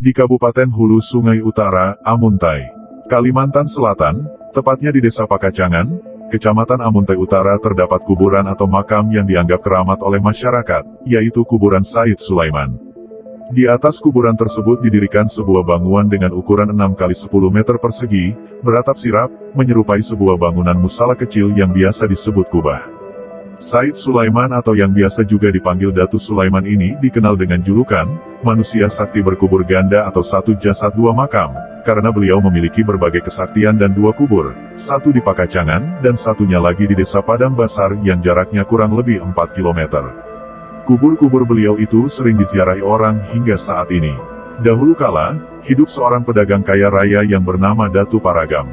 di Kabupaten Hulu Sungai Utara, Amuntai, Kalimantan Selatan, tepatnya di Desa Pakacangan, Kecamatan Amuntai Utara terdapat kuburan atau makam yang dianggap keramat oleh masyarakat, yaitu kuburan Said Sulaiman. Di atas kuburan tersebut didirikan sebuah bangunan dengan ukuran 6 x 10 meter persegi, beratap sirap, menyerupai sebuah bangunan musala kecil yang biasa disebut kubah. Said Sulaiman atau yang biasa juga dipanggil Datu Sulaiman ini dikenal dengan julukan, manusia sakti berkubur ganda atau satu jasad dua makam, karena beliau memiliki berbagai kesaktian dan dua kubur, satu di Pakacangan dan satunya lagi di Desa Padang Basar yang jaraknya kurang lebih 4 km. Kubur-kubur beliau itu sering diziarahi orang hingga saat ini. Dahulu kala, hidup seorang pedagang kaya raya yang bernama Datu Paragam.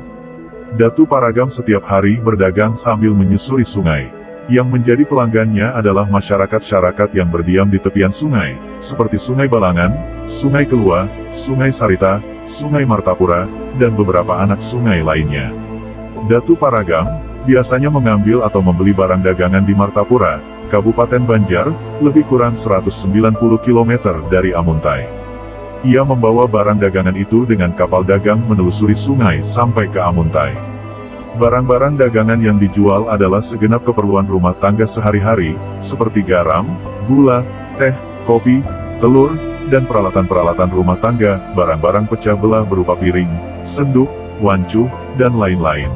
Datu Paragam setiap hari berdagang sambil menyusuri sungai. Yang menjadi pelanggannya adalah masyarakat-masyarakat yang berdiam di tepian sungai, seperti Sungai Balangan, Sungai Kelua, Sungai Sarita, Sungai Martapura, dan beberapa anak sungai lainnya. Datu Paragam biasanya mengambil atau membeli barang dagangan di Martapura, Kabupaten Banjar, lebih kurang 190 km dari Amuntai. Ia membawa barang dagangan itu dengan kapal dagang menelusuri sungai sampai ke Amuntai. Barang-barang dagangan yang dijual adalah segenap keperluan rumah tangga sehari-hari, seperti garam, gula, teh, kopi, telur, dan peralatan-peralatan rumah tangga, barang-barang pecah belah berupa piring, senduk, wancuh, dan lain-lain.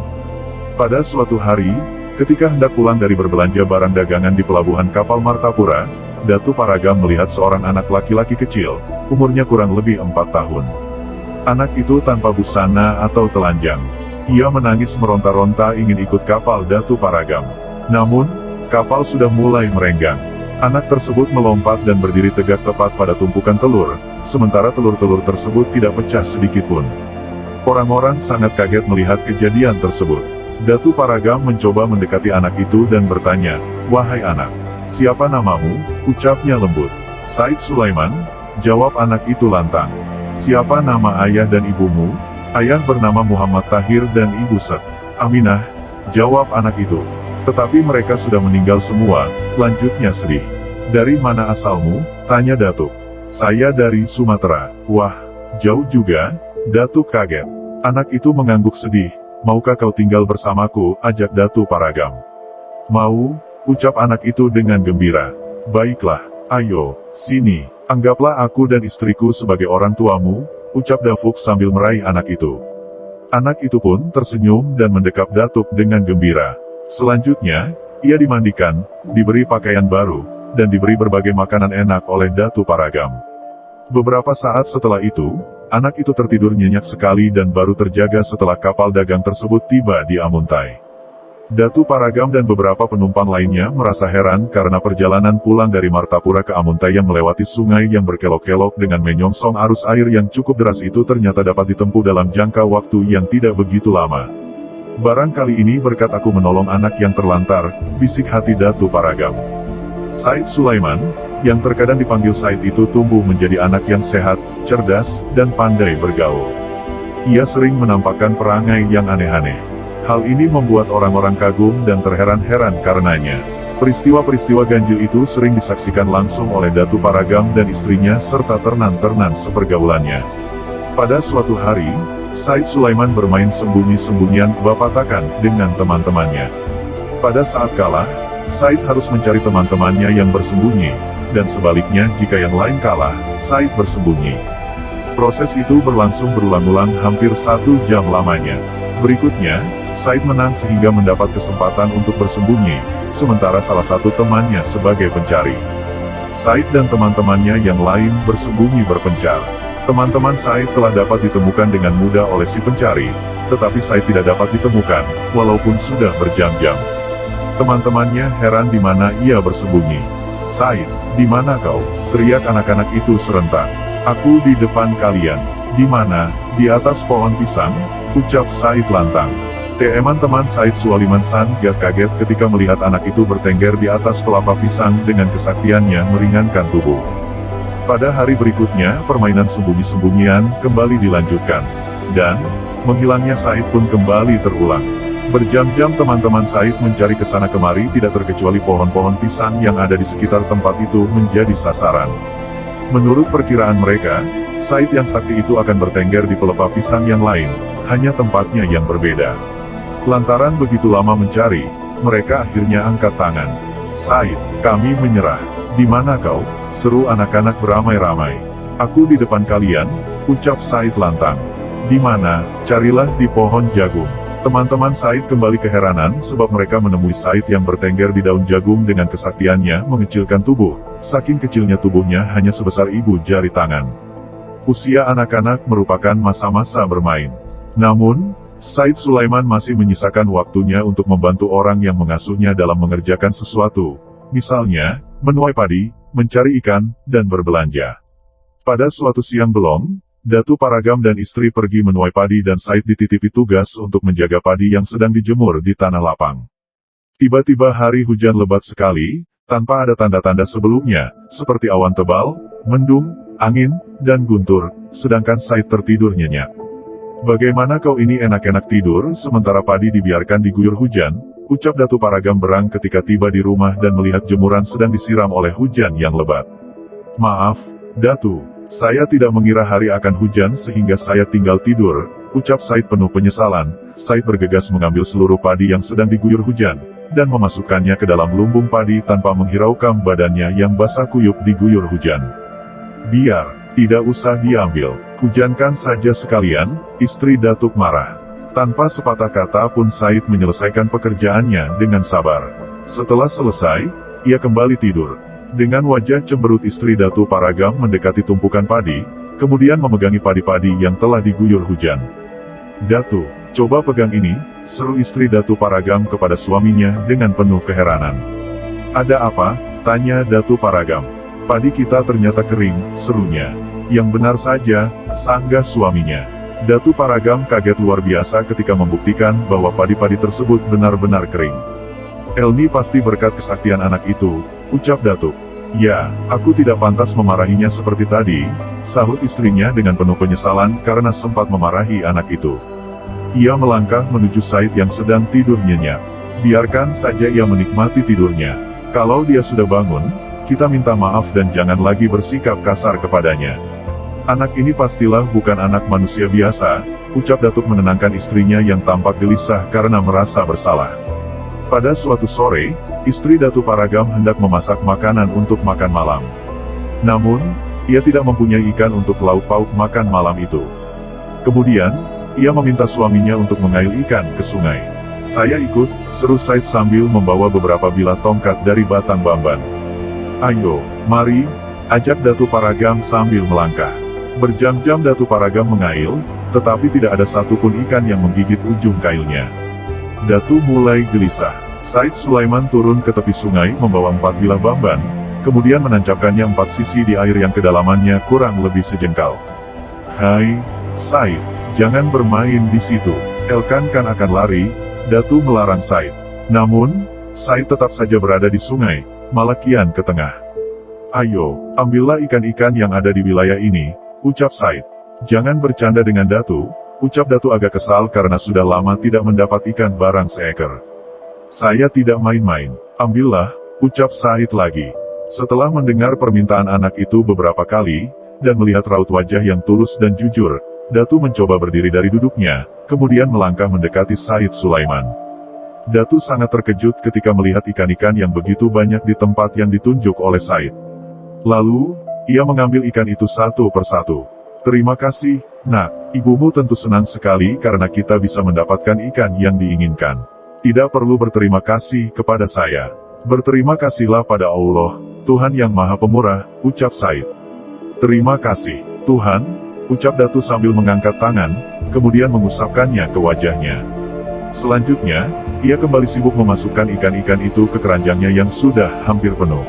Pada suatu hari, ketika hendak pulang dari berbelanja barang dagangan di pelabuhan kapal Martapura, Datu Paragam melihat seorang anak laki-laki kecil, umurnya kurang lebih 4 tahun. Anak itu tanpa busana atau telanjang. Ia menangis meronta-ronta ingin ikut kapal Datu Paragam. Namun, kapal sudah mulai merenggang. Anak tersebut melompat dan berdiri tegak tepat pada tumpukan telur, sementara telur-telur tersebut tidak pecah sedikitpun. Orang-orang sangat kaget melihat kejadian tersebut. Datu Paragam mencoba mendekati anak itu dan bertanya, "Wahai anak, siapa namamu?" Ucapnya lembut. "Said Sulaiman," jawab anak itu lantang. "Siapa nama ayah dan ibumu?" "Ayah bernama Muhammad Tahir dan ibu Sek Aminah," jawab anak itu. "Tetapi mereka sudah meninggal semua," lanjutnya sedih. "Dari mana asalmu?" tanya Datuk. "Saya dari Sumatera." "Wah, jauh juga?" Datuk kaget. Anak itu mengangguk sedih. "Maukah kau tinggal bersamaku?" ajak Datu Paragam. "Mau," ucap anak itu dengan gembira. "Baiklah, ayo, sini, anggaplah aku dan istriku sebagai orang tuamu," ucap Dafuk sambil meraih anak itu. Anak itu pun tersenyum dan mendekap Datuk dengan gembira. Selanjutnya, ia dimandikan, diberi pakaian baru, dan diberi berbagai makanan enak oleh Datu Paragam. Beberapa saat setelah itu, anak itu tertidur nyenyak sekali dan baru terjaga setelah kapal dagang tersebut tiba di Amuntai. Datu Paragam dan beberapa penumpang lainnya merasa heran karena perjalanan pulang dari Martapura ke Amuntai yang melewati sungai yang berkelok-kelok dengan menyongsong arus air yang cukup deras itu ternyata dapat ditempuh dalam jangka waktu yang tidak begitu lama. "Barangkali ini berkat aku menolong anak yang terlantar," bisik hati Datu Paragam. Said Sulaiman, yang terkadang dipanggil Said itu tumbuh menjadi anak yang sehat, cerdas, dan pandai bergaul. Ia sering menampakkan perangai yang aneh-aneh. Hal ini membuat orang-orang kagum dan terheran-heran karenanya. Peristiwa-peristiwa ganjil itu sering disaksikan langsung oleh Datu Paragam dan istrinya serta ternan-ternan sepergaulannya. Pada suatu hari, Said Sulaiman bermain sembunyi-sembunyian bapatakan dengan teman-temannya. Pada saat kalah, Said harus mencari teman-temannya yang bersembunyi, dan sebaliknya jika yang lain kalah, Said bersembunyi. Proses itu berlangsung berulang-ulang hampir 1 jam lamanya. Berikutnya, Said menang sehingga mendapat kesempatan untuk bersembunyi, sementara salah satu temannya sebagai pencari. Said dan teman-temannya yang lain bersembunyi berpencar. Teman-teman Said telah dapat ditemukan dengan mudah oleh si pencari, tetapi Said tidak dapat ditemukan, walaupun sudah berjam-jam. Teman-temannya heran di mana ia bersembunyi. "Said, di mana kau?" teriak anak-anak itu serentak. "Aku di depan kalian." "Di mana?" "Di atas pohon pisang," ucap Said lantang. Teman-teman Said Sulaiman sangat kaget ketika melihat anak itu bertengger di atas kelapa pisang dengan kesaktiannya meringankan tubuh. Pada hari berikutnya, permainan sembunyi-sembunyian kembali dilanjutkan. Dan, menghilangnya Said pun kembali terulang. Berjam-jam teman-teman Said mencari kesana kemari tidak terkecuali pohon-pohon pisang yang ada di sekitar tempat itu menjadi sasaran. Menurut perkiraan mereka, Said yang sakti itu akan bertengger di pelepah pisang yang lain, hanya tempatnya yang berbeda. Lantaran begitu lama mencari, mereka akhirnya angkat tangan. "Said, kami menyerah." "Di mana kau?" seru anak-anak beramai-ramai. "Aku di depan kalian," ucap Said lantang. "Di mana?" "Carilah di pohon jagung." Teman-teman Said kembali keheranan sebab mereka menemui Said yang bertengger di daun jagung dengan kesaktiannya mengecilkan tubuh. Saking kecilnya tubuhnya hanya sebesar ibu jari tangan. Usia anak-anak merupakan masa-masa bermain. Namun, Said Sulaiman masih menyisakan waktunya untuk membantu orang yang mengasuhnya dalam mengerjakan sesuatu. Misalnya, menuai padi, mencari ikan, dan berbelanja. Pada suatu siang belong, Datu Paragam dan istri pergi menuai padi dan Said dititipi tugas untuk menjaga padi yang sedang dijemur di tanah lapang. Tiba-tiba hari hujan lebat sekali, tanpa ada tanda-tanda sebelumnya, seperti awan tebal, mendung, angin, dan guntur, sedangkan Said tertidur nyenyak. "Bagaimana kau ini enak-enak tidur sementara padi dibiarkan diguyur hujan?" ucap Datu Paragam berang ketika tiba di rumah dan melihat jemuran sedang disiram oleh hujan yang lebat. "Maaf, Datu. Saya tidak mengira hari akan hujan sehingga saya tinggal tidur," ucap Said penuh penyesalan. Said bergegas mengambil seluruh padi yang sedang diguyur hujan, dan memasukkannya ke dalam lumbung padi tanpa menghiraukan badannya yang basah kuyup diguyur hujan. "Biar, tidak usah diambil, hujankan saja sekalian," istri Datuk marah. Tanpa sepatah kata pun Said menyelesaikan pekerjaannya dengan sabar. Setelah selesai, ia kembali tidur. Dengan wajah cemberut istri Datu Paragam mendekati tumpukan padi, kemudian memegangi padi-padi yang telah diguyur hujan. "Datu, coba pegang ini," seru istri Datu Paragam kepada suaminya dengan penuh keheranan. "Ada apa?" tanya Datu Paragam. "Padi kita ternyata kering," serunya. "Yang benar saja," sanggah suaminya. Datu Paragam kaget luar biasa ketika membuktikan bahwa padi-padi tersebut benar-benar kering. "Elni pasti berkat kesaktian anak itu," ucap Datuk. "Ya, aku tidak pantas memarahinya seperti tadi," sahut istrinya dengan penuh penyesalan karena sempat memarahi anak itu. Ia melangkah menuju Said yang sedang tidur nyenyak. "Biarkan saja ia menikmati tidurnya. Kalau dia sudah bangun, kita minta maaf dan jangan lagi bersikap kasar kepadanya. Anak ini pastilah bukan anak manusia biasa," ucap Datuk menenangkan istrinya yang tampak gelisah karena merasa bersalah. Pada suatu sore, istri Datu Paragam hendak memasak makanan untuk makan malam. Namun, ia tidak mempunyai ikan untuk lauk pauk makan malam itu. Kemudian, ia meminta suaminya untuk mengail ikan ke sungai. "Saya ikut," seru Said sambil membawa beberapa bilah tongkat dari batang bamban. "Ayo, mari," ajak Datu Paragam sambil melangkah. Berjam-jam Datu Paragam mengail, tetapi tidak ada satupun ikan yang menggigit ujung kailnya. Datu mulai gelisah. Said Sulaiman turun ke tepi sungai membawa 4 bilah bamban, kemudian menancapkannya 4 sisi di air yang kedalamannya kurang lebih sejengkal. "Hai, Said, jangan bermain di situ. Elkan kan akan lari," Datu melarang Said. Namun, Said tetap saja berada di sungai, malah kian ke tengah. "Ayo, ambillah ikan-ikan yang ada di wilayah ini," ucap Said. "Jangan bercanda dengan Datu," ucap Datu agak kesal karena sudah lama tidak mendapat ikan barang seekor. "Saya tidak main-main, ambillah," ucap Said lagi. Setelah mendengar permintaan anak itu beberapa kali, dan melihat raut wajah yang tulus dan jujur, Datu mencoba berdiri dari duduknya, kemudian melangkah mendekati Said Sulaiman. Datu sangat terkejut ketika melihat ikan-ikan yang begitu banyak di tempat yang ditunjuk oleh Said. Lalu, ia mengambil ikan itu satu persatu. "Terima kasih, Nak. Ibumu tentu senang sekali karena kita bisa mendapatkan ikan yang diinginkan. Tidak perlu berterima kasih kepada saya. Berterima kasihlah pada Allah, Tuhan yang Maha Pemurah," ucap Said. "Terima kasih, Tuhan," ucap Datu sambil mengangkat tangan, kemudian mengusapkannya ke wajahnya. Selanjutnya, ia kembali sibuk memasukkan ikan-ikan itu ke keranjangnya yang sudah hampir penuh.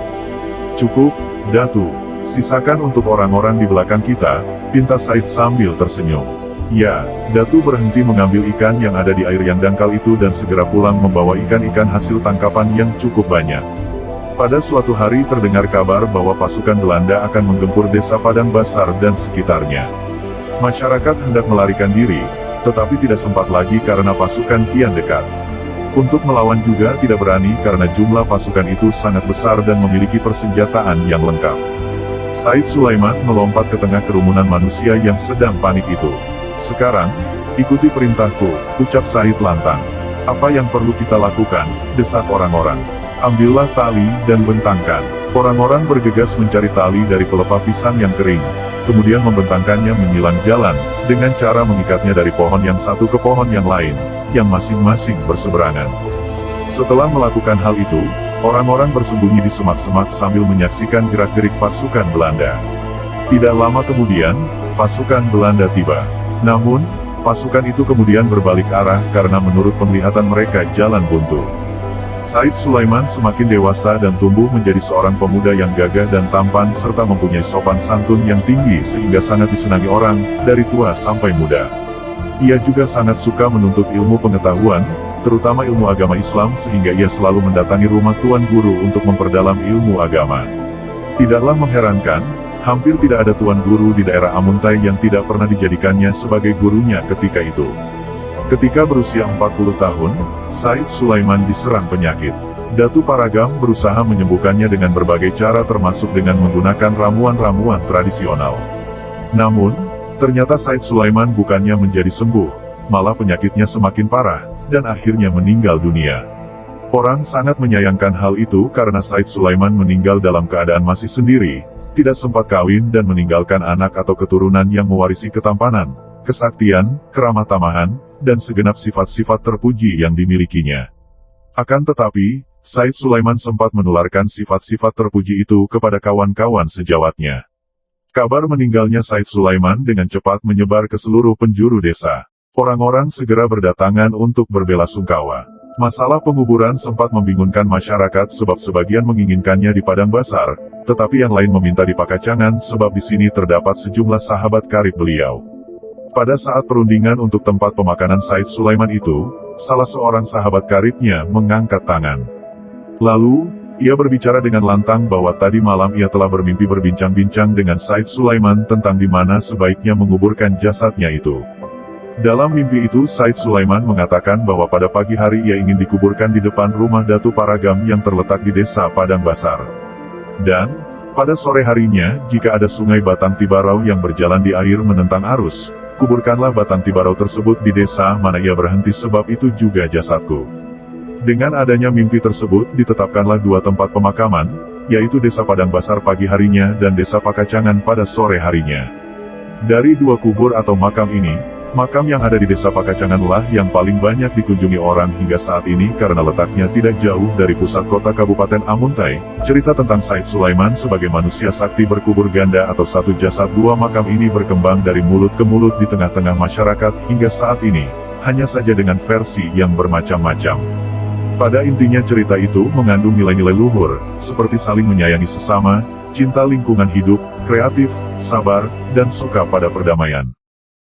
"Cukup, Datu. Sisakan untuk orang-orang di belakang kita," pinta Said sambil tersenyum. Ya, Datu berhenti mengambil ikan yang ada di air yang dangkal itu dan segera pulang membawa ikan-ikan hasil tangkapan yang cukup banyak. Pada suatu hari terdengar kabar bahwa pasukan Belanda akan menggempur desa Padang Basar dan sekitarnya. Masyarakat hendak melarikan diri, tetapi tidak sempat lagi karena pasukan kian dekat. Untuk melawan juga tidak berani karena jumlah pasukan itu sangat besar dan memiliki persenjataan yang lengkap. Said Sulaiman melompat ke tengah kerumunan manusia yang sedang panik itu. "Sekarang, ikuti perintahku," ucap Said lantang. "Apa yang perlu kita lakukan?" desak orang-orang. "Ambillah tali dan bentangkan." Orang-orang bergegas mencari tali dari pelepah pisang yang kering, kemudian membentangkannya menyilang jalan, dengan cara mengikatnya dari pohon yang satu ke pohon yang lain, yang masing-masing berseberangan. Setelah melakukan hal itu, orang-orang bersembunyi di semak-semak sambil menyaksikan gerak-gerik pasukan Belanda. Tidak lama kemudian, pasukan Belanda tiba. Namun, pasukan itu kemudian berbalik arah karena menurut penglihatan mereka jalan buntu. Said Sulaiman semakin dewasa dan tumbuh menjadi seorang pemuda yang gagah dan tampan serta mempunyai sopan santun yang tinggi sehingga sangat disenangi orang, dari tua sampai muda. Ia juga sangat suka menuntut ilmu pengetahuan, terutama ilmu agama Islam sehingga ia selalu mendatangi rumah tuan guru untuk memperdalam ilmu agama. Tidaklah mengherankan, hampir tidak ada tuan guru di daerah Amuntai yang tidak pernah dijadikannya sebagai gurunya ketika itu. Ketika berusia 40 tahun, Said Sulaiman diserang penyakit. Datu Paragam berusaha menyembuhkannya dengan berbagai cara termasuk dengan menggunakan ramuan-ramuan tradisional. Namun, ternyata Said Sulaiman bukannya menjadi sembuh, malah penyakitnya semakin parah, dan akhirnya meninggal dunia. Orang sangat menyayangkan hal itu karena Said Sulaiman meninggal dalam keadaan masih sendiri, tidak sempat kawin dan meninggalkan anak atau keturunan yang mewarisi ketampanan, kesaktian, keramah tamahan, dan segenap sifat-sifat terpuji yang dimilikinya. Akan tetapi, Said Sulaiman sempat menularkan sifat-sifat terpuji itu kepada kawan-kawan sejawatnya. Kabar meninggalnya Said Sulaiman dengan cepat menyebar ke seluruh penjuru desa. Orang-orang segera berdatangan untuk berbelasungkawa. Masalah penguburan sempat membingungkan masyarakat sebab sebagian menginginkannya di Padang Basar, tetapi yang lain meminta di Pakacangan sebab di sini terdapat sejumlah sahabat karib beliau. Pada saat perundingan untuk tempat pemakanan Said Sulaiman itu, salah seorang sahabat karibnya mengangkat tangan. Lalu, ia berbicara dengan lantang bahwa tadi malam ia telah bermimpi berbincang-bincang dengan Said Sulaiman tentang di mana sebaiknya menguburkan jasadnya itu. Dalam mimpi itu Said Sulaiman mengatakan bahwa pada pagi hari ia ingin dikuburkan di depan rumah Datu Paragam yang terletak di desa Padang Basar. Dan, pada sore harinya, jika ada sungai Batang Tibarau yang berjalan di air menentang arus, kuburkanlah Batang Tibarau tersebut di desa mana ia berhenti sebab itu juga jasadku. Dengan adanya mimpi tersebut ditetapkanlah dua tempat pemakaman, yaitu desa Padang Basar pagi harinya dan desa Pakacangan pada sore harinya. Dari dua kubur atau makam ini, makam yang ada di desa Pakacanganlah yang paling banyak dikunjungi orang hingga saat ini karena letaknya tidak jauh dari pusat kota Kabupaten Amuntai. Cerita tentang Said Sulaiman sebagai manusia sakti berkubur ganda atau satu jasad dua makam ini berkembang dari mulut ke mulut di tengah-tengah masyarakat hingga saat ini, hanya saja dengan versi yang bermacam-macam. Pada intinya cerita itu mengandung nilai-nilai luhur, seperti saling menyayangi sesama, cinta lingkungan hidup, kreatif, sabar, dan suka pada perdamaian.